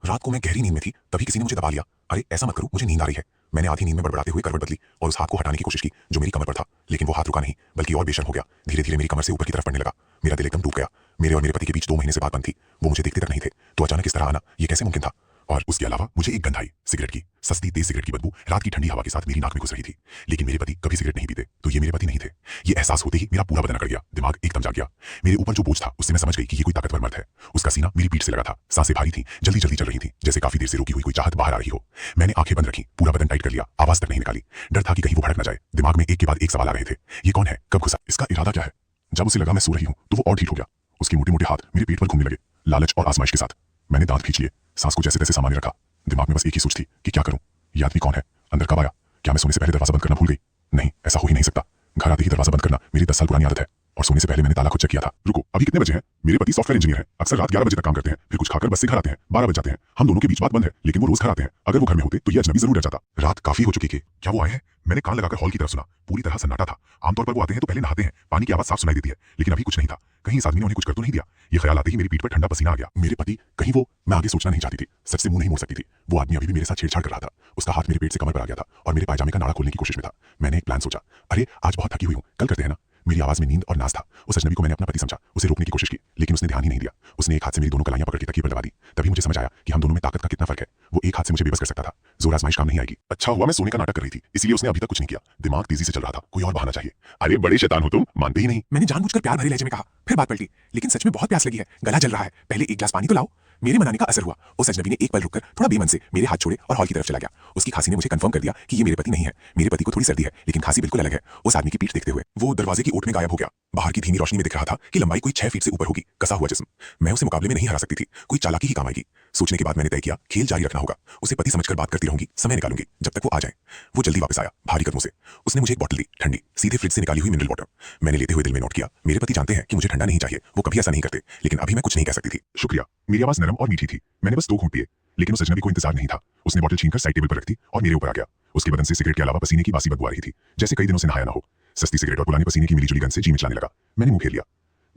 रात को मैं गहरी नींद में थी, तभी किसी ने मुझे दबा लिया। अरे ऐसा मत करो, मुझे नींद आ रही है। मैंने आधी नींद में बड़बड़ाते हुए करवट बदली और उस हाथ को हटाने की कोशिश की जो मेरी कमर पर था, लेकिन वो हाथ रुका नहीं, बल्कि और बेशर्म हो गया। धीरे धीरे मेरी कमर से ऊपर की तरफ पड़ने लगा। मेरा दिल एकदम टूट गया। मेरे और मेरे पति के बीच 2 महीने से बात बंद थी। वो मुझे देखते तक नहीं थे, तो अचानक इस तरह आना ये कैसे मुमकिन था? और उसके अलावा मुझे एक गंध आई, सिगरेट की, सस्ती तेज सिगरेट की बदबू रात की ठंडी हवा के साथ मेरी नाक में घुस रही थी। लेकिन मेरे पति कभी सिगरेट नहीं पीते, तो ये मेरे पति नहीं थे। ये एहसास होते ही मेरा पूरा बदन अकड़ गया, दिमाग एकदम जाग गया। मेरे ऊपर जो बोझ था उससे मैं समझ गई कि ये कोई ताकतवर मर्द है। उसका सीना मेरी पीठ से लगा था, सांसें भारी थी, जल्दी जल्दी चल रही थी, जैसे काफी देर से रुकी हुई कोई चाहत बाहर आ रही हो। मैंने आंखें बंद रखी, पूरा बदन टाइट कर लिया, आवाज तक नहीं निकाली। डर था कि कहीं वो भड़क न जाए। दिमाग में एक के बाद एक सवाल आ रहे थे। ये कौन है, कब घुसा, इसका इरादा क्या है? जब उसे लगा मैं सो रही हूँ तो वो और ढीठ हो गया। उसके मोटे मोटे हाथ मेरे पेट पर घूमने लगे, लालच और आजमाइश के साथ। मैंने दांत खींच लिए, सांस को जैसे तैसे सामान्य रखा। दिमाग में बस एक ही सोच थी कि क्या करूं, ये आदमी कौन है, अंदर कब आया, क्या मैं सोने से पहले दरवाजा बंद करना भूल गई? नहीं, ऐसा हो ही नहीं सकता। घर आते ही दरवाजा बंद करना मेरी 10 साल पुरानी आदत है, और सोने से पहले मैंने ताला खुद चेक किया था। रुको, अभी कितने बजे हैं? मेरे पति सॉफ्टवेयर इंजीनियर हैं, अक्सर रात 11 बजे तक काम करते हैं, फिर कुछ खाकर बस से घर आते हैं, 12 बज जाते हैं। हम दोनों के बीच बात बंद है, लेकिन वो रोज घर आते हैं। अगर वो घर में होते तो ये अजनबी जरूर डर जाता। रात काफी हो चुकी थी, क्या वो आए हैं? मैंने कान लगाकर हॉल की तरफ सुना। पूरी तरह सन्नाटा था। आमतौर पर वो आते हैं तो पहले नहाते हैं, पानी की आवाज साफ सुनाई देती है, लेकिन अभी कुछ नहीं था। कहीं इस आदमी ने उन्हें कुछ कर तो नहीं दिया? ये ख्याल आते ही मेरी पीठ पर ठंडा पसीना आ गया। मेरे पति, कहीं वो? मैं आगे सोचना नहीं चाहती थी, सच से मुंह नहीं मोड़ सकती थी। वो आदमी अभी भी मेरे साथ छेड़छाड़ कर रहा था। उसका हाथ मेरे पेट से कमर पर आ गया था और मेरे पायजामे का नाड़ा खोलने की कोशिश में था। मैंने एक प्लान सोचा। अरे आज बहुत थकी हुई हूँ, कल करते हैं ना। मेरी आवाज में नींद और नाज था। उस अजनबी को मैंने अपना पति समझा, उसे रोकने की कोशिश की, लेकिन उसने ध्यान ही नहीं दिया। उसने एक हाथ से मेरी दोनों कलाइयां पकड़ के तकिए पर दबा दी। तभी मुझे समझ आया कि हम दोनों में ताकत का कितना फर्क है। वो एक हाथ से मुझे बेबस कर सकता था, जोर आजमाइश काम नहीं आएगी। अच्छा हुआ मैं सोने का नाटक कर रही थी, इसलिए उसने अभी तक कुछ नहीं किया। दिमाग तेजी से चल रहा था, कोई और बहाना चाहिए। अरे बड़े शैतान हो तुम, मानते ही नहीं। मैंने जानबूझकर प्यार भरे लहजे में कहा, फिर बात पलटी। लेकिन सच में बहुत प्यास लगी है, गला जल रहा है, पहले एक गिलास पानी तो लाओ। मेरे मनाने का असर हुआ। उस अजनबी ने एक पल रुककर थोड़ा बेमन से मेरे हाथ छोड़े और हॉल की तरफ चला गया। उसकी खांसी ने मुझे कंफर्म कर दिया कि ये मेरे पति नहीं है। मेरे पति को थोड़ी सर्दी है, लेकिन खांसी बिल्कुल अलग है। उस आदमी की पीठ देखते हुए वो दरवाजे की ओट में गायब हो गया। बाहर की धीमी रोशनी में दिख रहा था कि लंबाई कोई 6 फीट से ऊपर होगी, कसा हुआ जिस्म। मैं उसे मुकाबले में नहीं हरा सकती थी, कोई चालाकी ही काम आएगी। सोचने के बाद मैंने तय किया, खेल जारी रखना होगा। उसे पति समझकर बात करती रहूंगी, समय निकालूंगी जब तक वो आ जाए। वो जल्दी वापस आया, भारी कदमों से। उसने मुझे एक बोतल दी, ठंडी, सीधे फ्रिज से निकाली हुई मिनरल वाटर। मैंने लेते हुए दिल में नोट किया, मेरे पति जानते हैं कि मुझे ठंडा नहीं चाहिए, वो कभी ऐसा नहीं करते, लेकिन अभी मैं कुछ नहीं कह सकती थी। शुक्रिया। मेरी आवाज नरम और मीठी थी। मैंने बस 2 घूंट पिए, लेकिन उस अजनबी को इंतजार नहीं था। उसने बोतल छीनकर साइड टेबल पर रख दी और मेरे ऊपर आ गया। उसके बदन से सिगरेट के अलावा पसीने की बासी बदबू आ रही थी, जैसे कई दिनों से नहाया ना हो। सस्ती सिगरेट और पुराने पसीने की मिलीजुली गंध से जी मिचलाने लगा। मैंने मुंह फेर लिया।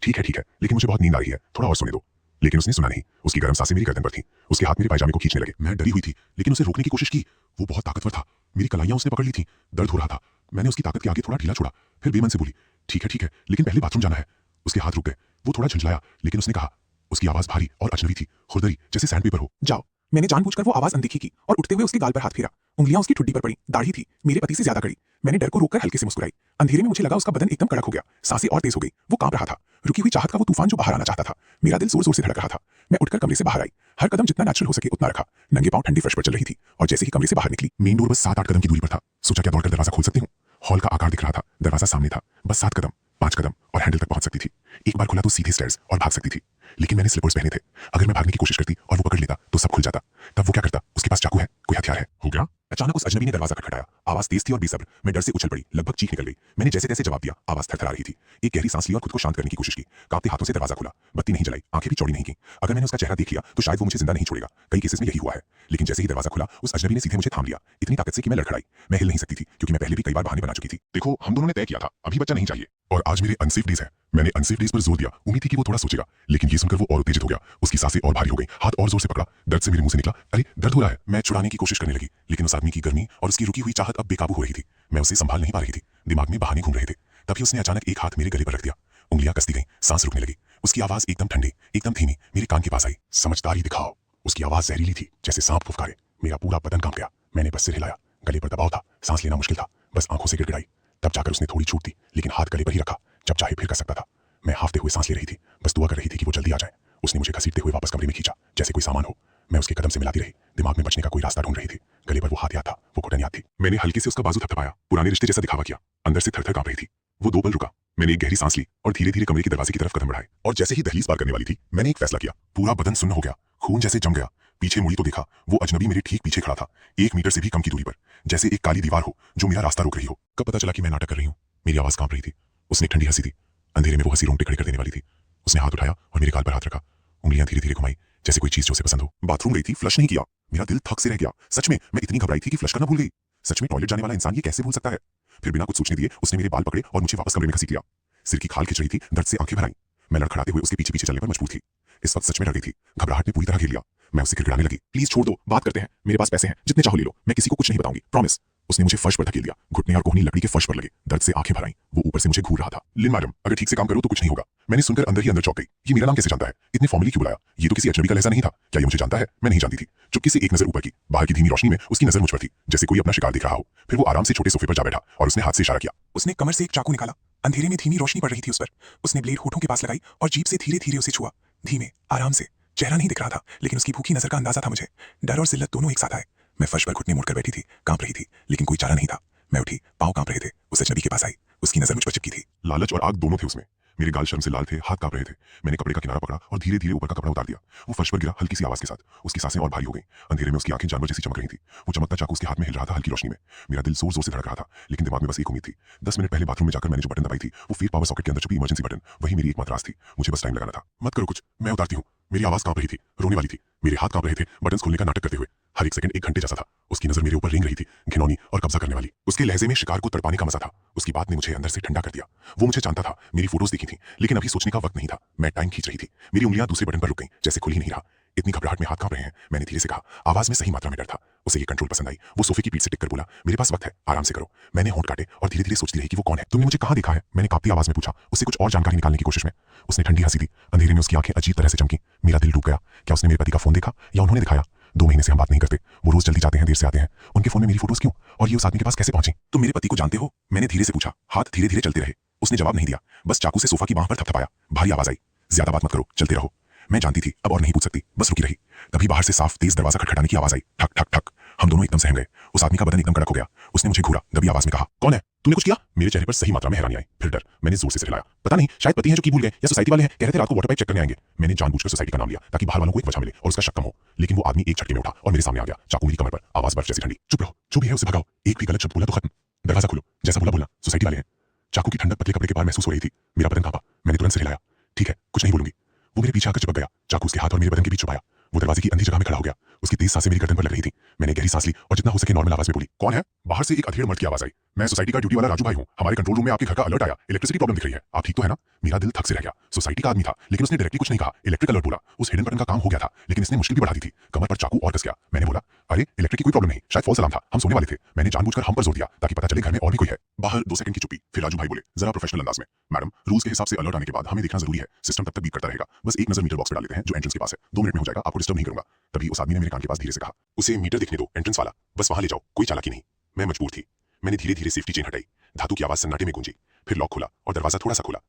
ठीक है, लेकिन मुझे बहुत नींद आ रही है, थोड़ा और सोने दो। लेकिन उसने सुना नहीं। उसकी गर्म सांसें मेरी गर्दन पर थीं। उसके हाथ मेरे पायजामे को खींचने लगे। मैं डरी हुई थी, लेकिन उसे रोकने की कोशिश की। वो बहुत ताकतवर था। मेरी कलाइयां उसने पकड़ ली थी, दर्द हो रहा था। मैंने उसकी ताकत के आगे थोड़ा ढीला छोड़ा, फिर बेमन से बोली, ठीक है, लेकिन पहले बाथरूम जाना है। उसके हाथ रुक गए। वो थोड़ा झुंझलाया, लेकिन उसने कहा। उसकी आवाज भारी और अजनबी थी, खुरदरी, जैसे सैंडपेपर हो। जाओ। मैंने जानबूझकर वो आवाज अनदेखी की और उठते हुए उसके गाल पर हाथ फेरा। उंगलियां उसकी ठुड्डी पर पड़ी, दाढ़ी थी, मेरे पति से ज्यादा कड़ी। मैंने डर को रोककर हल्के से मुस्कुराई। अंधेरे में मुझे लगा उसका बदन एकदम कड़क हो गया, सांसें और तेज हो गई। वो कांप रहा था, रुकी हुई चाहत का वो तूफान जो बाहर आना चाहता था। मेरा दिल जोर जोर से धड़क रहा था। मैं उठकर कमरे से बाहर आई, हर कदम जितना नेचुरल हो सके उतना रखा। नंगे पांव ठंडी फर्श पर चल रही थी, और जैसे ही कमरे से बाहर निकली, मेन डोर बस 7-8 कदम की दूरी पर था। सोचा क्या दौड़कर दरवाजा खोल सकती हूँ? हॉल का आकार दिख रहा था, दरवाजा सामने था, बस 7 कदम, 5 कदम और हैंडल तक पहुंच सकती थी। एक बार खुला तो सीधे स्टेयर्स और भाग सकती थी, लेकिन मैंने स्लीपर्स पहने थे। अगर मैं भागने की कोशिश करती और वो पकड़ लेता तो सब खुल जाता। तब वो क्या करता? उसके पास चाकू है, कोई हथियार है। हो गया। अचानक उस अजनबी ने दरवाजा खटखटाया। आवाज तेज थी और बेसब्र। मैं डर से उछल पड़ी, लगभग चीख निकल गई। मैंने जैसे तैसे जवाब दिया, आवाज थरथरा रही थी। एक गहरी सांस ली और खुद को शांत करने की कोशिश की। कांपते हाथों से दरवाजा खुला, बत्ती नहीं जलाई, आंखें भी चौड़ी नहीं की। अगर मैंने उसका चेहरा देख लिया तो शायद वो मुझे जिंदा नहीं छोड़ेगा। कई केसेस में यही हुआ है। लेकिन जैसे ही दरवाजा खुला, उस अजनबी ने सीधे मुझे थाम लिया, इतनी ताकत से कि मैं लड़खड़ाई। मैं हिल नहीं सकती थी, क्योंकि मैं पहले भी कई बार बहाने बना चुकी थी। देखो, हम दोनों ने तय किया था, अभी बच्चा नहीं चाहिए, और आज मेरे अनसेफ डेज है। मैंने अनसेफ डेज पर जोर दिया, उम्मीद थी कि वो थोड़ा सोचेगा, लेकिन ये सुनकर वो और उत्तेजित हो गया। उसकी सांसें और भारी हो गई, हाथ और जोर से पकड़ा। दर्द से मेरे मुंह से निकला, अरे दर्द हो रहा है। मैं छुड़ाने की कोशिश करने लगी, लेकिन उस आदमी की गर्मी और उसकी रुकी हुई चाहत अब बेकाबू हो रही थी। मैं उसे संभाल नहीं पा रही थी, दिमाग में बहाने घूम रहे थे। तभी उसने अचानक एक हाथ मेरे गले पर रख दिया। उंगलियां कसती गईं, सांस रुकने लगी। उसकी आवाज एकदम ठंडी, एकदम धीमी मेरे कान के पास आई। समझदारी दिखाओ। उसकी आवाज जहरीली थी, जैसे सांप फुफकारे। मेरा पूरा बदन कांप गया। मैंने बस सिर हिलाया। गले पर दबाव था, सांस लेना मुश्किल था, बस आंखों से गिड़गिड़ाई। तब जाकर उसने थोड़ी छूट दी, लेकिन हाथ गले पर ही रखा। जब चाहे फिर कर सकता था। मैं हाफते हुए सांस ले रही थी, बस दुआ कर रही थी कि वो जल्दी आ जाए। उसने मुझे घसीटते हुए वापस कमरे में खींचा, जैसे कोई सामान हो। मैं उसके कदम से मिलाती रही, दिमाग में बचने का कोई रास्ता ढूंढ रही थी। गले पर वो हाथ याद था, वो घुटन याद थी। मैंने हल्के से उसका बाजू थपथपाया, पुराने रिश्ते जैसा दिखावा किया। अंदर से थर-थर कांप रही थी। वो 2 पल रुका। मैंने एक गहरी सांस ली और धीरे धीरे कमरे के दरवाजे की तरफ कदम बढ़ाए। और जैसे ही दहलीज पार करने वाली थी, मैंने एक फैसला किया। पूरा बदन सुन्न हो गया, खून जैसे जम गया। पीछे मुड़ी तो देखा, वो अजनबी मेरे ठीक पीछे खड़ा था, 1 मीटर से भी कम की दूरी पर, जैसे एक काली दीवार हो जो मेरा रास्ता रोक रही हो। कब पता चला कि मैं नाटक कर रही हूँ? मेरी आवाज कांप रही थी। उसने एक ठंडी हंसी थी। अंधेरे में वो हंसी रोंगटे खड़े कर देने वाली थी। उसने हाथ उठाया और मेरे गाल पर हाथ रखा, उंगलियां धीरे धीरे घुमाई, जैसे कोई चीज जो उसे पसंद हो। बाथरूम गई थी, फ्लश नहीं किया। मेरा दिल थक से रह गया। सच में मैं इतनी घबराई थी कि फ्लश करना भूल गई। सच में टॉयलेट जाने वाला इंसान ये कैसे भूल सकता है? फिर बिना कुछ सोचने दिए उसने मेरे बाल पकड़े और मुझे वापस कमरे में घसीट लिया। सिर की खाल खिंच रही थी, दर्द से आंखें भर आईं। मैं लड़खड़ाते हुए उसके पीछे पीछे चलने पर मजबूर थी। इस वक्त सच में डर गई थी। घबराहट ने पूरी तरह घेर लिया। मैं उससे गिड़गिड़ाने लगी, प्लीज छोड़ दो, बात करते हैं, मेरे पास पैसे हैं, जितने चाहो ले लो, मैं किसी को कुछ नहीं बताऊंगी, प्रॉमिस। उसने मुझे फर्श पर धकेल दिया। घुटने और कोहनी लकड़ी के फर्श पर लगे। दर्द से आंखें भर आईं। वो ऊपर से मुझे घूर रहा था। लिन मैडम, अगर ठीक से काम करो तो कुछ नहीं होगा। मैंने सुनकर अंदर ही अंदर चौंक गई। ये मेरा नाम कैसे जानता है? इतने फॉर्मली क्यों बुलाया? ये तो किसी अजनबी का लहजा नहीं था। क्या ये मुझे जानता है? मैं नहीं जानती थी। चुपके से एक नजर ऊपर की। बाहर की धीमी रोशनी में उसकी नजर मुझ पर थी, जैसे कोई अपना शिकार दिख रहा हो। फिर वो आराम से छोटे सोफे पर जा बैठा और उसने हाथ से इशारा किया। उसने कमर से एक चाकू निकाला। अंधेरे में धीमी रोशनी पड़ रही थी उस पर। उसने ब्लेड होठों के पास लगाई और जीभ से धीरे धीरे उसे छुआ। धीमे, आराम से। चेहरा नहीं दिख रहा था, लेकिन उसकी भूखी नजर का अंदाजा था मुझे। डर और जिल्लत दोनों एक साथ आए। मैं फर्श पर घुटने मुड़कर बैठी थी, कांप रही थी, लेकिन कोई चारा नहीं था। मैं उठी, पांव कांप रहे थे। उस अजनबी के पास आई। उसकी नजर मुझ पर चिपकी थी। लालच और आग दोनों थे उसमें। मेरे गाल शर्म से लाल थे, हाथ कांप रहे थे। मैंने कपड़े का किनारा पकड़ा और धीरे धीरे ऊपर का कपड़ा उतार दिया। वो फर्श पर गिरा हल्की सी आवाज के साथ। उसकी सांसें और भारी हो गईं। अंधेरे में उसकी आंखें जानवर जैसी चमक रही थी। वो चमकता चाकू उसके हाथ में हिल रहा था हल्की रोशनी में। मेरा दिल जोर जोर से धड़क रहा था, लेकिन दिमाग में बस एक उम्मीद थी। 10 मिनट पहले बाथरूम में जाकर मैंने जो बटन दबाई थी, वो फीड पावर सॉकेट के अंदर छुपी इमरजेंसी बटन, वही मेरी एकमात्र आस थी। मुझे बस टाइम लगाना था। मत करो कुछ, मैं उतारती हूँ। मेरी आवाज कांप रही थी, रोने वाली थी। मेरे हाथ कांप रहे थे बटन खोलने का नाटक करते हुए। हर एक सेकंड एक घंटे जैसा था। उसकी नजर मेरे ऊपर रेंग रही थी, घिनौनी और कब्जा करने वाली। उसके लहजे में शिकार को तड़पाने का मजा था। उसकी बात ने मुझे अंदर से ठंडा कर दिया। वो मुझे जानता था, मेरी फोटोज देखी थी, लेकिन अभी सोचने का वक्त नहीं था। मैं टाइम खींच रही थी। मेरी उंगलियां दूसरे बटन पर रुक गईं, जैसे खुल ही नहीं रहा। इतनी घबराहट में हाथ कांप रहे हैं। मैंने धीरे से कहा, आवाज में सही मात्रा में डर था। उसे ये कंट्रोल पसंद आई। वो सोफे की पीठ से टिक कर बोला, मेरे पास वक्त है, आराम से करो। मैंने होंठ काटे और धीरे धीरे सोचती रही कि वो कौन है। तुमने मुझे कहाँ देखा है? मैंने कांपती आवाज में पूछा, उससे कुछ और जानकारी निकालने की कोशिश में। उसने ठंडी हंसी दी। अंधेरे में उसकी आंखें अजीब तरह से चमकी। मेरा दिल डूब गया। क्या उसने मेरे पति का फोन देखा या उन्होंने दिखाया? 2 महीने से हम बात नहीं करते। वो रोज जल्दी जाते हैं, देर से आते हैं। उनके फोन में मेरी फोटोज क्यों? और ये उस आदमी के पास कैसे पहुंची? तुम मेरे पति को जानते हो? मैंने धीरे से पूछा। हाथ धीरे धीरे चलते रहे। उसने जवाब नहीं दिया, बस चाकू से सोफा की बांह पर थपथपाया। भारी आवाज आई, ज्यादा बात मत करो, चलते रहो। मैं जानती थी अब और नहीं पूछ सकती, बस रुकी रही। तभी बाहर से साफ तेज दरवाजा खटखटाने की आवाज आई। ठक ठक ठक। हम दोनों एकदम सहम गए। उस आदमी का बदन एकदम कड़क हो गया। उसने मुझे घूरा, दबी आवाज में कहा, कौन है? तूने कुछ किया? मेरे चेहरे पर सही मात्रा में हैरानी आई, फिर डर। मैंने जोर से सिर हिलाया। पता नहीं, शायद पति हैं जो की भूल गए या सोसाइटी वाले हैं, कह रहे थे रात को वाटर पाइप चेक करने आएंगे। मैंने जानबूझकर सोसाइटी का नाम लिया ताकि बाहर वालों को एक वजह मिले और उसका शक कम हो। लेकिन वो आदमी एक झटके में उठा और मेरे सामने आ गया, चाकू मेरी कमर पर, आवाज बर्फ जैसी ठंडी। चुप रहो, जो भी है उसे भगाओ। एक भी गलत शब्द बोला तो खत्म। दरवाजा खोलो, जैसा बोला बोलना, सोसाइटी वाले हैं। चाकू की ठंडक पतले कपड़े के पार महसूस हो रही थी। मेरा बदन कांपा। मैंने तुरंत सिर हिलाया, ठीक है, कुछ नहीं बोलूंगी। वो मेरे पीछे आकर चिपक गया, चाकू उसके हाथ और मेरे बदन के बीच छुपाया। वो दरवाजे की अंधी जगह में खड़ा हो गया। उसकी तेज सांसें मेरी गर्दन पर लग रही थी। मैंने गहरी सांस ली और जितना हो सके नॉर्मल आवाज में बोली, कौन है? बाहर से एक अधेड़ मर्द की आवाज आई, मैं सोसाइटी का ड्यूटी वाला राजू भाई हूँ। हमारे कंट्रोल रूम में आपके घर का अलर्ट आया, इलेक्ट्रिसिटी प्रॉब्लम दिख रही है। आप ठीक तो है ना? मेरा दिल थक से रह गया। सोसाइटी का आदमी था, लेकिन उसने डायरेक्टली कुछ नहीं कहा। इलेक्ट्रिक अलर्ट बोला। उस हिडन बटन का काम हो गया था, लेकिन इसने मुश्किल भी बढ़ा दी थी। कमर पर चाकू और कस गया। मैंने बोला, अरे इलेक्ट्रिक की कोई प्रॉब्लम नहीं, शायद फॉल्स अलार्म था, हम सोने वाले थे। मैंने जानबूझकर हम पर जोर दिया ताकि पता चले घर में और भी कोई है। बाहर 2 सेकंड की चुप्पी। फिर राजू भाई बोले, जरा प्रोफेशनल अंदाज में, मैडम रूल्स के हिसाब से अलर्ट आने के बाद हमें देखना जरूरी है। सिस्टम तब तक बीट करता रहेगा। बस एक नजर मीटर बॉक्स पर डाल लेते हैं जो एंट्रेंस के पास है। 2 मिनट में हो जाएगा, आपको डिस्टर्ब नहीं करूंगा। तभी उस आदमी ने मेरे कान के पास धीरे से कहा, उसे मीटर देखने दो, एंट्रेंस वाला, बस वहां ले जाओ, कोई चालाकी नहीं। मैं मजबूर थी। मैंने धीरे धीरे सेफ्टी चेन हटाई। धातु की आवाज सन्नाटे में गूंजी। फिर लॉक खोला और दरवाजा थोड़ा सा खोला।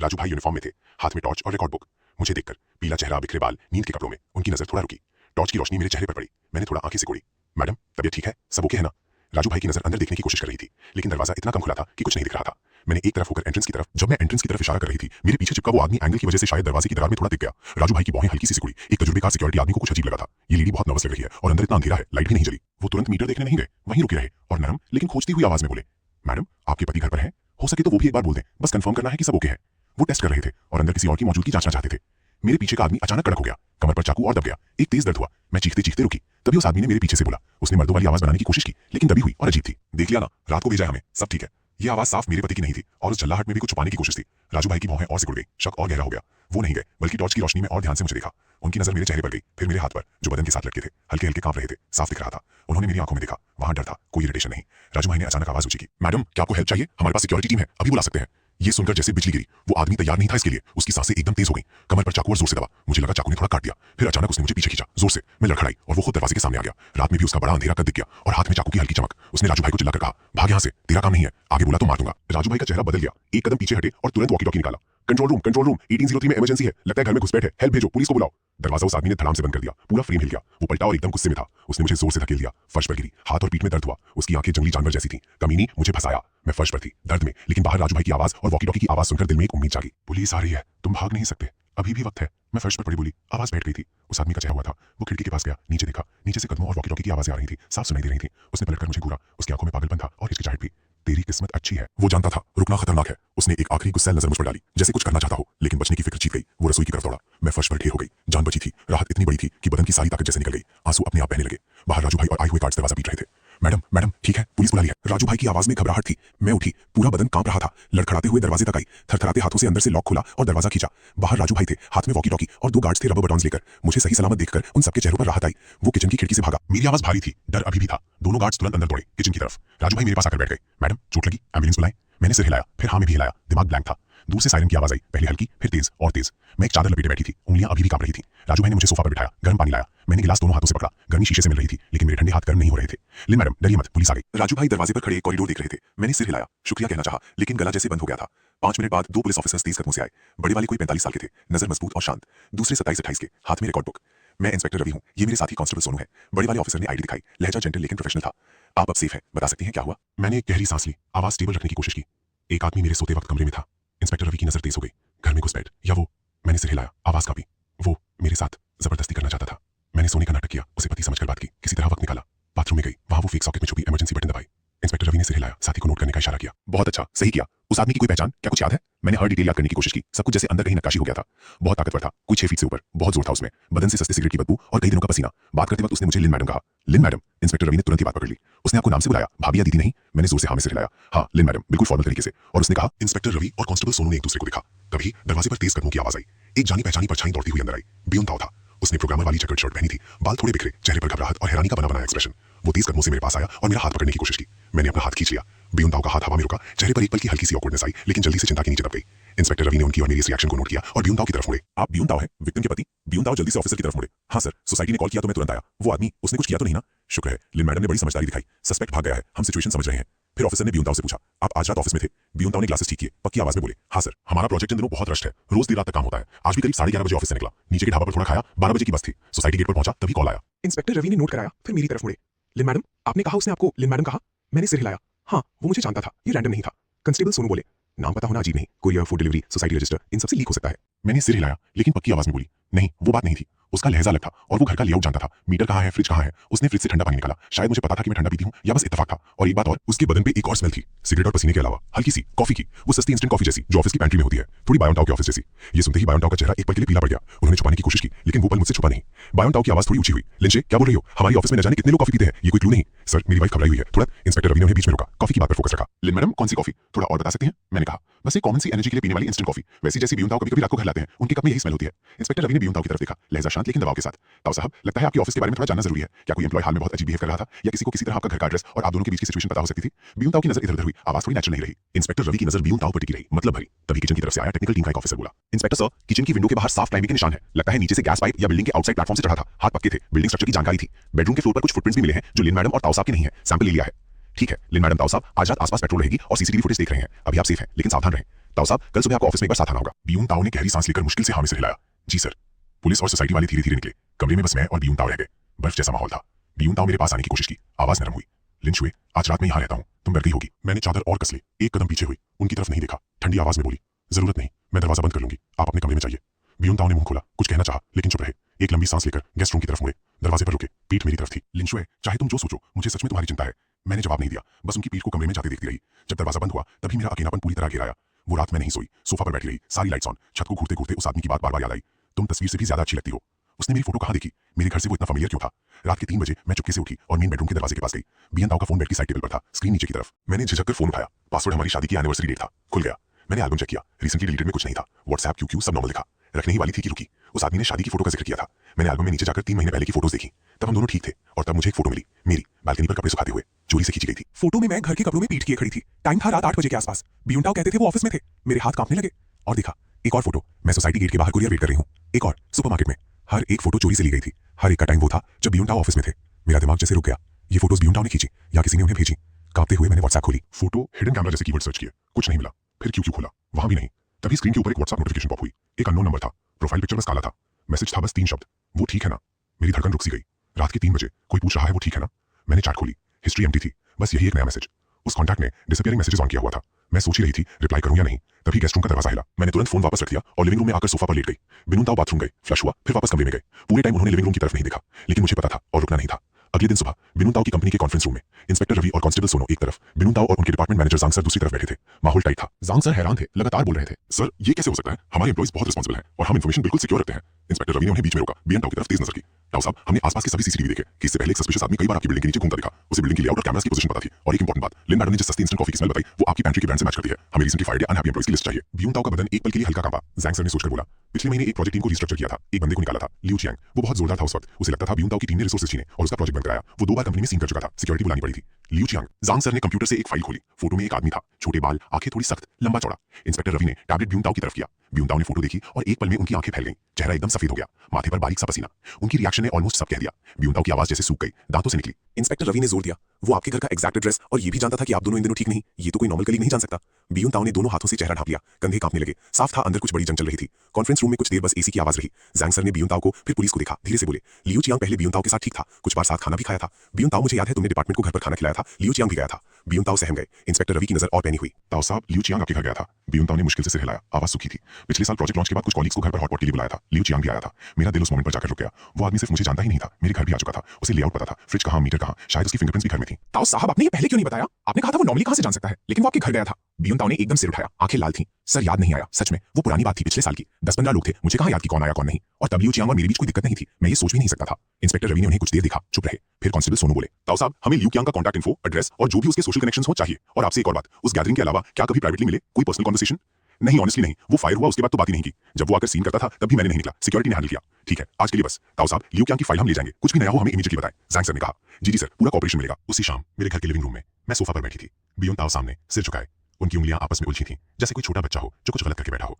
राजू भाई यूनिफॉर्म में थे, हाथ में टॉर्च और रिकॉर्ड बुक। मुझे देखकर, पीला चेहरा, बिखरे बाल, नींद के कपड़ों में, उनकी नजर थोड़ा रुकी। टॉर्च की रोशनी मेरे चेहरे पर पड़ी। मैंने थोड़ा आंखें सिकोड़ी। मैडम, तबीयत ठीक है? सब ओके है ना? राजू भाई की नजर अंदर देखने की कोशिश कर रही थी, लेकिन दरवाजा इतना कम खुला था कि कुछ नहीं दिख रहा था। मैंने एक तरफ होकर एंट्रेंस की तरफ, जब मैं एंट्रेंस की तरफ इशारा कर रही थी, मेरे पीछे चिपका वो आदमी एंगल की वजह से शायद दरवाजे की दरार में थोड़ा दिख गया। राजू भाई की बाहें हल्की सी सिकुड़ी। एक तजुर्बेकार सिक्योरिटी आदमी को कुछ अजीब लगा था। ये लेडी बहुत नर्वस लग रही है और अंदर इतना अंधेरा है, लाइट भी नहीं जली। वो तुरंत मीटर देखने नहीं गए, वहीं रुके रहे और नरम लेकिन खोजती हुई आवाज में बोले, मैडम आपके पति घर पर हैं? हो सके तो वो भी एक बार बोल दें, बस कंफर्म करना है कि सब ओके है। वो टेस्ट कर रहे थे और अंदर किसी और की मौजूदगी जांचना चाहते थे। मेरे पीछे का आदमी अचानक कड़क हो गया, कमर पर चाकू और दब गया। एक तेज दर्द हुआ। मैं चीखते चीखते रुकी। तभी उस आदमी ने मेरे पीछे से बोला। उसने मर्दों वाली आवाज बनाने की कोशिश की, लेकिन दबी हुई और अजीब थी। देख लिया ना, रात को भेजा है हमें, सब ठीक है। ये आवाज साफ मेरे पति की नहीं थी और उस झल्लाहट में भी कुछ छुपाने की कोशिश थी। राजू भाई की भौहें और सिकुड़ गई, शक और गहरा हो गया। वो नहीं गए, बल्कि टॉर्च की रोशनी में और ध्यान से मुझे देखा। उनकी नजर मेरे चेहरे पर गई, फिर मेरे हाथ पर जो बदन के साथ लटके थे, हल्के हल्के कांप रहे थे, साफ दिख रहा था। उन्होंने मेरी आंखों में देखा, वहां डर था, कोई इरिटेशन नहीं। राजू भाई ने अचानक आवाज ऊंची की, मैडम क्या आपको हेल्प चाहिए? हमारे पास सिक्योरिटी टीम है, अभी बुला सकते हैं। ये सुनकर जैसे बिजली गिरी। वो आदमी तैयार नहीं था इसके लिए। उसकी सांसें एकदम तेज हो गई। कमर पर चाकू और जोर से दबा। मुझे लगा चाकू ने थोड़ा काट दिया। फिर अचानक उसने मुझे पीछे खींचा, जोर से। मैं लड़खड़ाई और वो खुद दरवाजे के सामने आ गया। रात में भी उसका बड़ा अंधेरा कद दिख गया और हाथ में चाकू की हल्की चमक। उसने राजू भाई को चिल्लाकर कहा, भाग यहाँ से, तेरा काम नहीं है, आगे बोला तो मार दूंगा। राजू भाई का चेहरा बदल गया। एक कदम पीछे हटे और तुरंत वॉकी टॉकी निकाला। कंट्रोल रूम 1803 में इमरजेंसी है, लगता है घर में घुसपैठ है, हेल्प भेजो, पुलिस को बुलाओ। दरवाजा उस आदमी ने धड़ाम से बंद कर दिया। पूरा फ्रेम हिल गया। वो पलटा और एकदम गुस्से में था। उसने मुझे जोर से धकेल दिया। फर्श पर गिरी। हाथ और पीठ में दर्द हुआ। उसकी आंखें जंगली जानवर जैसी थी। कमीनी मुझे फंसाया। मैं फर्श पर थी, दर्द में, लेकिन बाहर राजू भाई की आवाज और वॉकी टॉकी की आवाज सुनकर दिल में एक उम्मीद जागी। पुलिस आ रही है, तुम भाग नहीं सकते, अभी भी वक्त है। मैं फर्श पर पड़ी बोली। आवाज बैठ गई थी। उस आदमी का चेहरा हुआ था। वो खिड़की के पास गया, नीचे देखा। नीचे से कदमों और वॉकी टॉकी की आवाजें आ रही थी, साफ सुनाई दे रही थी। उसने पलटकर मुझे घूरा। उसकी आंखों में पागलपन था और हिचकिचाहट भी। तेरी किस्मत अच्छी है। वो जानता था रुकना खतरनाक है। उसने एक आखिरी गुस्सैल नजर मुझ पर डाली, जैसे कुछ करना चाहता हो, लेकिन बचने की फिक्र जीत गई। वो रसोई की तरफ दौड़ा। मैं फर्श पर ढेर हो गई। जान बची थी। राहत इतनी बड़ी थी कि बदन की सारी ताकत जैसे निकल गई। आंसू अपने आप बहने लगे। बाहर राजू भाई और आए हुए गार्ड्स दरवाजा पीट रहे थे। मैडम मैडम ठीक है, पुलिस बुला लिया। राजू भाई की आवाज में घबराहट थी। मैं उठी, पूरा बदन कांप रहा था। लड़खड़ाते हुए दरवाजे तक आई, थरथराते हाथों से अंदर से लॉक खोला और दरवाजा खींचा। बाहर राजू भाई थे, हाथ में वॉकी टॉकी और 2 गार्ड्स थे रबर बटॉन्स लेकर। मुझे सही सलामत देखकर उन सबके चेहरों पर राहत आई। वो किचन की खिड़की से भागा। मेरी आवाज भारी थी, डर अभी भी था। दोनों गार्ड्स तुरंत अंदर दौड़े किचन की तरफ। राजू भाई मेरे पास आकर बैठ गए। मैडम चोट लगी, एम्बुलेंस बुलाएं। मैंने सिर हिलाया, फिर हाँ में भी हिलाया। दिमाग ब्लैंक था। दूर से सायरन की आवाज आई, पहले हल्की फिर तेज और तेज। मैं एक चादर लपेटे बैठी थी, उंगलियां अभी भी कांप रही थी। राजू भाई ने मुझे सोफा पर बिठाया, गर्म पानी लाया। मैंने गिलास दोनों हाथों से पकड़ा। गर्मी शीशे से मिल रही थी, लेकिन मेरे ठंडे हाथ गर्म नहीं हो रहे थे। लिन मैडम डरिए मत, पुलिस आ गई। राजू भाई दरवाजे पर खड़े कॉरिडोर देख रहे थे। मैंने सिर हिलाया, शुक्रिया कहना चाहा, लेकिन गला जैसे बंद हो गया था। 5 मिनट बाद 2 पुलिस ऑफिसर्स तेज कदमों से आए। बड़े वाले कोई 45 साल के थे, नजर मजबूत और शांत। दूसरे 27-28 के, हाथ में रिकॉर्ड बुक। मैं इंस्पेक्टर रवि हूँ, ये मेरे साथी कांस्टेबल सोनू है। बड़े वाले ऑफिसर ने आईडी दिखाई, लहजा जेंटल लेकिन प्रोफेशनल था। आप अब सेफ हैं, बता सकती हैं क्या हुआ? मैंने एक गहरी सांस ली, आवाज स्टेबल रखने की कोशिश की। एक आदमी मेरे सोते वक्त कमरे में था। इंस्पेक्टर रवि की नजर तेज हो गई। घर में घुसपैठ या वो? मैंने सिर हिलाया, आवाज कांपी। वो मेरे साथ जबरदस्ती करना चाहता था। मैंने सोने का नाटक किया, उसे पति समझकर बात की, किसी तरह वक्त निकाला। बाथरूम में गई, वहां वो फेक सॉकेट में छुपी इमरजेंसी बटन दबाई। इंस्पेक्टर रवि ने सिर हिलाया, साथी को नोट करने का इशारा किया। बहुत अच्छा, सही किया। उस आदमी की कोई पहचान, क्या कुछ याद है? मैंने हर डिटेल याद करने की कोशिश की। सब कुछ जैसे अंदर कहीं नक्काशी हो गया था। बहुत ताकतवर था, कोई 6 फीट से ऊपर, बहुत जोर था उसमें। बदन से सस्ते सिगरेट की बदबू और कई दिनों का पसीना। बात करते वक्त उसने मुझे लिन मैडम कहा। लिन मैडम? इंस्पेक्टर रवि ने तुरंत ही बात पकड़ ली। उसने आपको नाम से बुलाया, भाभी या दीदी नहीं? मैंने जोर से हाँ में सिर हिलाया। हाँ लिन मैडम, बिल्कुल फॉर्मल तरीके से। और उसने कहा। इंस्पेक्टर रवि और कांस्टेबल सोनू ने एक दूसरे को देखा। तभी दरवाजे पर तेज कदमों की आवाज आई। एक जानी पहचानी परछाई दौड़ती हुई अंदर आई। बियोन ताओ था। उसने प्रोग्रामर वाली चेकर्ड शर्ट पहनी थी, बाल थोड़े बिखरे, चेहरे पर घबराहट और हैरानी का बना बनाया एक्सप्रेशन। वो तेज कदमों से मेरे पास आया और मेरा हाथ पकड़ने की कोशिश की। मैंने अपना हाथ खींच लिया। बियोन ताओ का हाथ हवा में रुका, चेहरे पर एक पल की हल्की सी ऑकवर्डनेस आई, लेकिन जल्दी से चिंता के नीचे दब गई। इंस्पेक्टर रवि ने उनकी और मेरी इस रिएक्शन को नोट किया और बियोन ताओ की तरफ मुड़े। आप बियोन ताओ हैं, विक्टिम के पति? बियोन ताओ जल्दी से ऑफिसर की तरफ मुड़े। हाँ सर, सोसाइटी ने कॉल किया तो मैं तुरंत आया। वो आदमी, उसने कुछ किया तो नहीं ना? शुक्र है, लिन मैडम ने बड़ी समझदारी दिखाई। सस्पेक्ट भाग गया है, हम सिचुएशन समझ रहे हैं। फिर ऑफिसर ने बियोन ताओ से पूछा, आप आज रात ऑफिस में थे? बियोन ताओ ने ग्लासेस ठीक किए, पक्की आवाज में बोले, हाँ सर। हमारा प्रोजेक्ट इन दिनों बहुत रश्ड है, रोज देर रात तक काम होता है। आज भी करीब 11:30 बजे ऑफिस से निकला, नीचे के ढाबा पर थोड़ा खाया, 12 बजे की बस थी। सोसाइटी गेट पर पहुंचा, तभी कॉल आया। इंस्पेक्टर रवि ने नोट कराया, फिर मेरी तरफ मुड़े। लिन मैडम? आपने कहा उसने आपको लिन मैडम कहा? मैंने सिर हिलाया। हाँ, वो मुझे जानता था, ये रैंडम नहीं था। कांस्टेबल सोनू बोले, नाम पता होना अजीब नहीं, courier, food delivery, society register, इन सबसे लीक हो सकता है। मैंने सिर हिलाया, लेकिन पक्की आवाज में बोली, नहीं वो बात नहीं थी। उसका लहजा अलग था और वो घर का लेआउट जानता था। मीटर कहाँ है, फ्रिज कहाँ है। उसने फ्रिज से ठंडा पानी निकाला। शायद मुझे पता था कि मैं ठंडा पीती हूँ या बस इत्तेफाक था। और एक बात और, उसके बदन पे एक और स्मेल थी, सिगरेट और पसीने के अलावा, हल्की सी कॉफी की। वो सस्ती इंस्टेंट कॉफी जैसी जो ऑफिस की पैंट्री में होती है, थोड़ी बायोन ताओ के ऑफिस जैसी। ये सुनते ही बायोन ताओ का चेहरा एक पल के लिए पीला पड़ गया। उन्होंने छुपाने की कोशिश की, लेकिन वो पल मुझसे छुपा नहीं। बायोन ताओ की आवाज थोड़ी ऊंची हुई, लिंचे क्या बोल रही हो? हमारी ऑफिस में न जाने कितने लोग कॉफी पीते हैं, ये कोई क्लू नहीं? सर मेरी वाइफ घबराई हुई है थोड़ा। इंस्पेक्टर रवि ने उन्हें बीच में रोका, कॉफी की बात पर फोकस रखा। लिन मैडम कौन सी कॉफी, थोड़ा और बता सकती हैं? मैंने कहा, बस एक कॉमन सी एनर्जी के लिए पीने वाली इंस्टेंट कॉफी, वैसी जैसी बियोन ताओ कभी-कभी रात को घर लाते हैं, उनके कप में यही स्मेल होती है। इंस्पेक्टर रवि ने बियोन ताओ की तरफ देखा, लहजा शांत लेकिन दबाव के साथ। ताओ साहब, लगता है आपकी ऑफिस के बारे में थोड़ा जानना जरूरी है। क्या कोई एम्प्लॉय हाल में बहुत अजीब बिहेव कर रहा था या किसी को किसी तरह आपका घर का एड्रेस और आप दोनों के बीच की सिचुएशन पता हो सकती थी? बियोन ताओ की नजर इधर-उधर हुई, आवाज थोड़ी नेचुरल नहीं रही। इंस्पेक्टर रवि की नजर बियोन ताओ पर टिकी रही, मतलब भरी। तभी किचन की तरफ से आया टेक्निकल टीम का एक ऑफिसर बोला, इंस्पेक्टर सर, किचन की विंडो के बाहर साफ क्लाइंबिंग के निशान है। लगता है नीचे से गैस पाइप या बिल्डिंग के आउटसाइड प्लेटफॉर्म से चढ़ा था। हाथ पक्के थे, बिल्डिंग स्ट्रक्चर की जानकारी थी। बेडरूम के फ्लोर पर कुछ फुटप्रिंट्स भी मिले हैं जो लिन मैडम और ताओ साहब के नहीं है। सैंपल ले लिया है। ठीक है लिन मैडम, ताओ साहब आज रात आसपास पेट्रोल रहेगी और सीसीटीवी फुटेज देख रहे हैं। अभी आप सेफ हैं, लेकिन सावधान रहें। ताओ साहब, कल सुबह आपको ऑफिस में एक बार साथ आना होगा। बियोन ताओ ने गहरी सांस लेकर मुश्किल से हाँ में सिर हिलाया। जी सर। पुलिस और सोसाइटी वाले धीरे-धीरे निकले। कमरे में बस मैं और बियोन ताओ रह गए। बर्फ जैसा माहौल था। बियोन ताओ मेरे पास आने की कोशिश की, आवाज नरम हुई। लिन शुए, आज रात में यहाँ रहता हूँ, तुम डर गई होगी। मैंने चादर और कस ली, एक कदम पीछे हुई, उनकी तरफ नहीं देखा। ठंडी आवाज में बोली, जरूरत नहीं, मैं दरवाजा बंद कर लूंगी, आप अपने कमरे में जाइए। बियोन ताओ ने मुंह खोला, कुछ कहना चाहा, लेकिन चुप रहे। एक लंबी सांस लेकर गेस्ट रूम की तरफ मुड़े, दरवाजे पर रुके, पीठ मेरी तरफ थी। लिन शुए, चाहे तुम जो सोचो, मुझे सच में तुम्हारी चिंता है। मैंने जवाब नहीं दिया, बस उनकी पीठ को कमरे में जाते देखती रही। जब दरवाजा बंद हुआ, तभी मेरा अकेलापन पूरी तरह घेराया। वो रात मैं नहीं सोई, सोफा पर बैठी रही, सारी लाइट्स ऑन। छत को घूरते-घूरते उस आदमी की बात बार-बार याद आई। तुम तस्वीर से भी ज्यादा अच्छी लगती हो। उसने मेरी फोटो कहाँ देखी? मेरे घर से वो इतना फेमिलियर क्यों था? रात के 3 बजे मैं चुपके से उठी और मेन बेडरूम के दरवाजे के पास गई। बियन ताओ का फोन बेड की साइड टेबल पर था, स्क्रीन नीचे की तरफ। मैंने झिझक कर फोन उठाया। पासवर्ड हमारी शादी की एनिवर्सरी डेट था। खुल गया। मैंने एल्बम चेक किया, रिसेंटली डिलीटेड में कुछ नहीं था। व्हाट्सएप क्यू सब नॉर्मल लिखा। रखने ही वाली थी कि रुकी। उस आदमी ने शादी की फोटो का जिक्र किया था। मैंने एल्बम में नीचे जाकर 3 महीने पहले की फोटोज देखी। तब हम दोनों ठीक थे और तब मुझे एक फोटो मिली, मेरी बालकनी पर कपड़े सुखाते हुए, चोरी से खींची गई थी। फोटो में मैं घर के कपड़ों में पीठ किए खड़ी थी। टाइम था रात 8 बजे के आसपास। बियोन ताओ कहते थे वो ऑफिस में थे। मेरे हाथ कांपने लगे। और देखा, एक और फोटो, मैं सोसाइटी गेट के बाहर कुरियर वेट कर रही हूँ। एक और सुपरमार्केट में। हर एक फोटो चोरी से ली गई थी। हर एक का टाइम वो था जब बियोन ताओ ऑफिस में थे। मेरा दिमाग जैसे रुक गया। ये फोटोज बियोन ताओ ने खींची या किसी ने उन्हें भेजी? कांपते हुए मैंने व्हाट्सएप खोली। फोटो हिडन कैमरा जैसे कीवर्ड सर्च किए, कुछ नहीं मिला। फिर क्यू खोला, वहां भी नहीं। तभी स्क्रीन के ऊपर एक व्हाट्सएप नोटिफिकेशन पॉप हुई। एक अननोन नंबर था, प्रोफाइल पिक्चर बस काला था, मैसेज था बस 3 शब्द, वो ठीक है ना? मेरी धड़कन रुक सी गई। रात के 3 बजे कोई पूछ रहा है वो ठीक है ना? मैंने चैट खोली, हिस्ट्री एम्प्टी थी, बस यही एक नया मैसेज। उस कॉन्टैक्ट ने डिसअपीयरिंग मैसेजेस ऑन किया हुआ था। मैं सोच ही रही थी रिप्लाई करूं या नहीं, तभी गेस्ट रूम का दरवाजा हिला। मैंने तुरंत फोन वापस रख दिया और लिविंग रूम में आकर सोफा पर लेट गई। बियोन ताओ बाथरूम गए, फ्लश हुआ, फिर वापस कमरे में गए। पूरे टाइम उन्होंने लिविंग रूम की तरफ नहीं देखा, लेकिन मुझे पता था और रुकना नहीं था। अगले दिन सुबह बियोन ताओ की कंपनी के कॉन्फ्रेंस रूम में इंस्पेक्टर रवि और कांस्टेबल सोनू एक तरफ, बियोन ताओ और उनके डिपार्टमेंट मैनेजर जांग सर दूसरी तरफ बैठे थे। माहौल टाइट था। जांग सर हैरान थे, लगातार बोल रहे थे, सर ये कैसे हो सकता है? हमारे एम्प्लॉइज बहुत रिस्पॉन्सिबल हैं और हम इन्फॉर्मेशन बिल्कुल सिक्योर रखते हैं। इंस्पेक्टर रवि ने उन्हें बीच में रोका। बियोन ताओ की तरफ तेज नजर की। ताऊ साहब, हमने आसपास के सभी सीसीटीवी देखे कि इससे पहले एक सस्पिशियस आदमी कई बार आपकी बिल्डिंग के नीचे घूमता दिखा। उसे बिल्डिंग की लेआउट और कैमरास की पोजीशन पता थी। और एक इंपॉर्टेंट बात, लिन मैडम ने जिस सस्ती इंस्टेंट कॉफी की स्मेल बताई वो आपकी पैंट्री के ब्रांड से मैच करती है। हमें रिसेंटली फायर्ड अनहैप्पी एम्प्लॉइज की लिस्ट चाहिए। बियून ताऊ का बदन एक पल के लिए हल्का कांपा। जैंग सर ने सोचकर बोला, पिछले महीने एक प्रोजेक्ट टीम को रिस्ट्रक्चर किया था, एक बंदे को निकाला था, लियू चियांग। वो बहुत जोरदार था उस वक्त। उसे लगता था बियून ताऊ की टीम ने रिसोर्सेज छीने और उसका प्रोजेक्ट बंद कराया। वो 2 बार कंपनी में सीन कर चुका था, सिक्योरिटी बुलानी पड़ी थी। Liu Chiang. जांग सर ने कंप्यूटर से एक फाइल खोली। फोटो में एक आदमी था, छोटे बाल, आंखें थोड़ी सख्त, लंबा चौड़ा। इंस्पेक्टर रवि ने टैबलेट बियून ताऊ की तरफ किया। बियून ताऊ ने फोटो देखी और एक पल में उनकी आंखें फैल गईं। चेहरा एकदम सफेद हो गया, माथे पर बारीक सा पसीना। उनकी रिएक्शन ने ऑलमोस्ट सब कह दिया। बियून ताऊ की आवाज जैसे सूख गई, दांतों से निकली। इंस्पेक्टर रवि ने जोर दिया, वो आपके घर का एग्जैक्ट एड्रेस और ये भी जानता था कि आप दोनों इन दिनों ठीक नहीं। ये तो कोई नॉर्मल कलीग नहीं जान सकता। बियून ताऊ ने दोनों हाथों से चेहरा ढांप लिया, कंधे कांपने लगे। साफ था अंदर कुछ बड़ी जंग चल रही थी। कॉन्फ्रेंस रूम में कुछ देर बस एसी की आवाज रही। जैंग सर ने बियून ताऊ को फिर पुलिस को देखा, धीरे से बोले, लियू चियांग पहले बियून ताऊ के साथ ठीक था, कुछ बार साथ खाना भी खाया था। बियून ताऊ, मुझे याद है तुमने डिपार्टमेंट को घर पर खाना खिलाया था, लियू चियांग भी गया था। बियून ताऊ सहम गए। इंस्पेक्टर रवि की नजर और पैनी हुई। ताऊ साहब, लियू चियांग आपके घर गया था। बियून ताऊ ने मुश्किल से सिर हिलाया, आवाज सूखी थी। पिछले साल प्रोजेक्ट लॉन्च के बाद कुछ कॉलीग्स को घर पर हॉटपॉट के लिए बुलाया था, लियू चियांग भी आया था। मेरा दिल उस मोमेंट पर जाकर रुक गया। वो आदमी सिर्फ मुझे जानता ही नहीं था, मेरे घर भी आ चुका था। उसे लेआउट पता था, फ्रिज कहां, मीटर कहां, शायद उसकी फिंगरप्रिंट्स भी घर में थी। ताऊ साहब, आपने ये पहले क्यों नहीं बताया? आपने कहा था वो नॉर्मली कहां से जान सकता है, लेकिन वो आपके घर गया था। बियून ताऊ ने एकदम सिर उठाया, आंखें लाल थीं। सर, याद नहीं आया, सच में वो पुरानी बात थी, पिछले साल की। 10-15 लोग थे, मुझे कहां याद कि कौन आया कौन नहीं। और तब लियू चियांग और मेरे बीच कोई दिक्कत नहीं थी, मैं ये सोच भी नहीं सकता था। इंस्पेक्टर रवि ने उन्हें कुछ देर देखा, चुप रहे। फिर कांस्टेबल सोनू बोले, ताऊ साहब, हमें लियू चियांग का कॉन्टैक्ट इन्फो, एड्रेस और जो भी उसके सोशल कनेक्शंस हो चाहिए। और आपसे एक और बात, उस गैदरिंग के अलावा क्या कभी प्राइवेटली मिले, कोई पर्सनल कन्वर्सेशन? नहीं, ऑनेस्टली नहीं। वो फायर हुआ उसके बाद तो बात ही नहीं की। जब वो आकर सीन करता था तब भी मैंने नहीं निकला, सिक्योरिटी ने हैंडल किया। ठीक है, आज के लिए बस। ताऊ साहब, लियू चियांग की फाइल हम ले जाएंगे, कुछ भी नया हो हमें इमीडिएटली बताएं। जैंग सर ने कहा। जी सर, पूरा कॉपरेशन मिलेगा। उसी शाम मेरे घर के लिविंग रूम में मैं सोफा पर बैठी थी। बियून ताऊ सामने, सिर झुकाए। उनकी उंगलियां आपस में उलझी थीं, जैसे कोई छोटा बच्चा हो जो कुछ गलत करके बैठा हो।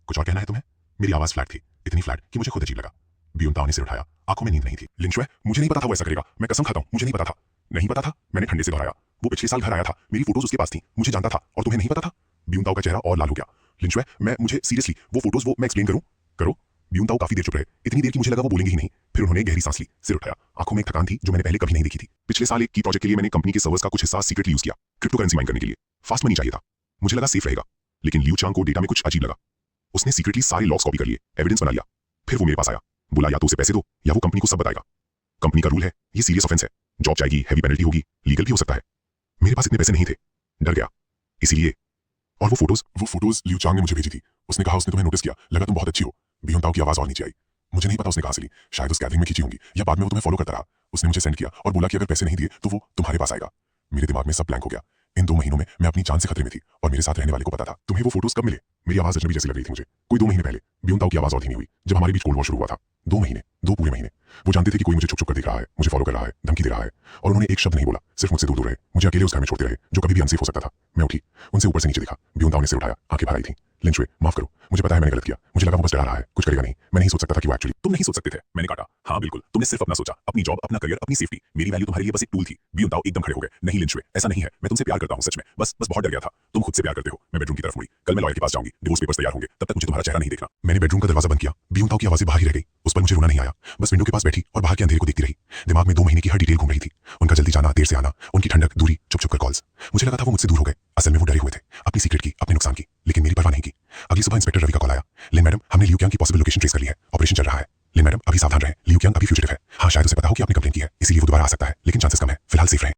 कुछ और कहना है तुम्हें? मेरी आवाज फ्लैट थी, इतनी फ्लैट कि मुझे खुद अजीब लगा। बियून ताऊ ने सिर उठाया, आंखों में नींद नहीं थी। लिंचुए, मुझे नहीं पता था वो ऐसा करेगा। मैं कसम खाता हूं, मुझे नहीं पता था। नहीं पता था? मैंने ठंडे से दोहराया। वो पिछले साल घर आया था, मेरी फोटोज उसके पास थी, मुझे जानता था। और तुम्हें नहीं पता था? बियून ताऊ का चेहरा और लाल हो गया। लिंचुए, मुझे सीरियसली वो फोटोज, वो मैं एक्सप्लेन करूं? करो। बियून ताऊ काफी देर चुप रहे, इतनी देर कि मुझे लगा वो बोलेंगे ही नहीं। फिर उन्होंने गहरी सांस ली, सिर उठाया। आंखों में एक थकान थी जो मैंने पहले कभी नहीं देखी थी। पिछले साल एक की प्रोजेक्ट के लिए मैंने कंपनी के सर्वर्स का कुछ हिस्सा सीक्रेटली यूज किया, क्रिप्टो करेंसी माइन करने के लिए। फास्ट मनी चाहिए था, मुझे लगा सेफ रहेगा। लेकिन लियू चियांग को डेटा में कुछ अजीब लगा। उसने सीक्रेटली सारे लॉग्स कॉपी कर लिए, एविडेंस बना लिया। फिर वो मेरे पास आया, बोला या तो उसे पैसे दो या वो कंपनी को सब बताएगा। कंपनी का रूल है, ये सीरियस ऑफेंस है, जॉब जाएगी, हैवी पेनल्टी होगी, लीगल भी हो सकता है। मेरे पास इतने पैसे नहीं थे, डर गया इसीलिए। और वो फोटोज लियू चियांग ने मुझे भेजी थी। उसने कहा उसने तुम्हें नोटिस किया, लगा तुम बहुत अच्छी हो। बियून ताऊ की आवाज और नीचे आई। मुझे नहीं पता उसने कहां से ली, शायद उस गैदरिंग में खींची होंगी या बाद में वो तुम्हें फॉलो करता रहा। उसने मुझे सेंड किया और बोला कि अगर पैसे नहीं दिए तो वो तुम्हारे पास आएगा। मेरे दिमाग में सब ब्लैंक हो गया। इन 2 महीनों में मैं अपनी जान से खतरे में थी और मेरे साथ रहने वाले को पता था। तुम्हें वो फोटोज कब मिले? मेरी आवाज अजनबी जैसी लग रही थी मुझे। कोई 2 महीने पहले। बियून ताऊ की आवाज और धीमी हुई, जब हमारे बीच कोल्ड वॉर शुरू हुआ था। 2 महीने, 2 पूरे महीने। वो जानते थे कि कोई मुझे छुप छुप कर देख रहा है, मुझे फॉलो कर रहा है, धमकी दे रहा है। और उन्होंने एक शब्द नहीं बोला, सिर्फ मुझसे दूर रहे, मुझे अकेले उस घर में छोड़ते रहे जो कभी भी अनसेफ हो सकता था। मैं उठी, उनसे ऊपर से नीचे देखा। बियून ताऊ ने सिर उठाया, आंखें भर आई थी। लिंचुए, माफ करो, मुझे पता है मैंने गलत किया। मुझे लगा वो बस डरा रहा है, कुछ करेगा नहीं। मैं नहीं सोच सकता था कि वो एक्चुअली। तुम नहीं सोच सकते थे, मैंने काटा। हाँ बिल्कुल, तुमने सिर्फ अपना सोचा, अपनी जॉब, अपना करियर, अपनी सेफ्टी। मेरी वैल्यू तुम्हारे लिए बस एक टूल थी। बियून ताऊ एकदम खड़े हो गए। नहीं लिंचुए, ऐसा नहीं है, मैं तुमसे प्यार करता हूं, सच में। बस बहुत डर गया था। तुम खुद से प्यार करते हो। मैं बेडरूम की तरफ मुड़ी। कल मैं लॉयर के पास जाऊंगी, डिवोर्स पेपर्स तैयार होंगे, तब तक मुझे तुम्हारा चेहरा नहीं देखना। मैंने बेडरूम का दरवाजा बंद किया। बियून ताऊ की आवाजें बाहर ही रह गई। उस पर मुझे रोना नहीं आया, बस विंडो के पास बैठी और बाहर के अंधेरे को देखती रही। दिमाग में 2 महीने की हर डिटेल घूम रही थी। उनका जल्दी जाना, देर से आना, उनकी ठंडक, दूरी, चुप चुप कर कॉल्स। मुझे लगा था वो मुझसे दूर हो गए, असल में वो डरे हुए थे, अपनी सीक्रेट की, अपने नुकसान की। लेकिन मेरी परवाह नहीं की। अगली सुबह इंस्पेक्टर रवि का कॉल आया। लिन मैडम, हमने लियू चियांग की पॉसिबल लोकेशन ट्रेस कर ली है, ऑपरेशन चल रहा है। लिन मैडम, अभी सावधान रहें, लियू चियांग अभी फ्यूजिटिव है। हाँ, शायद उसे पता हो कि आपने कंप्लेन की है, इसीलिए वो दोबारा आ सकता है, लेकिन चांसेस कम है। फिलहाल सेफ रहें।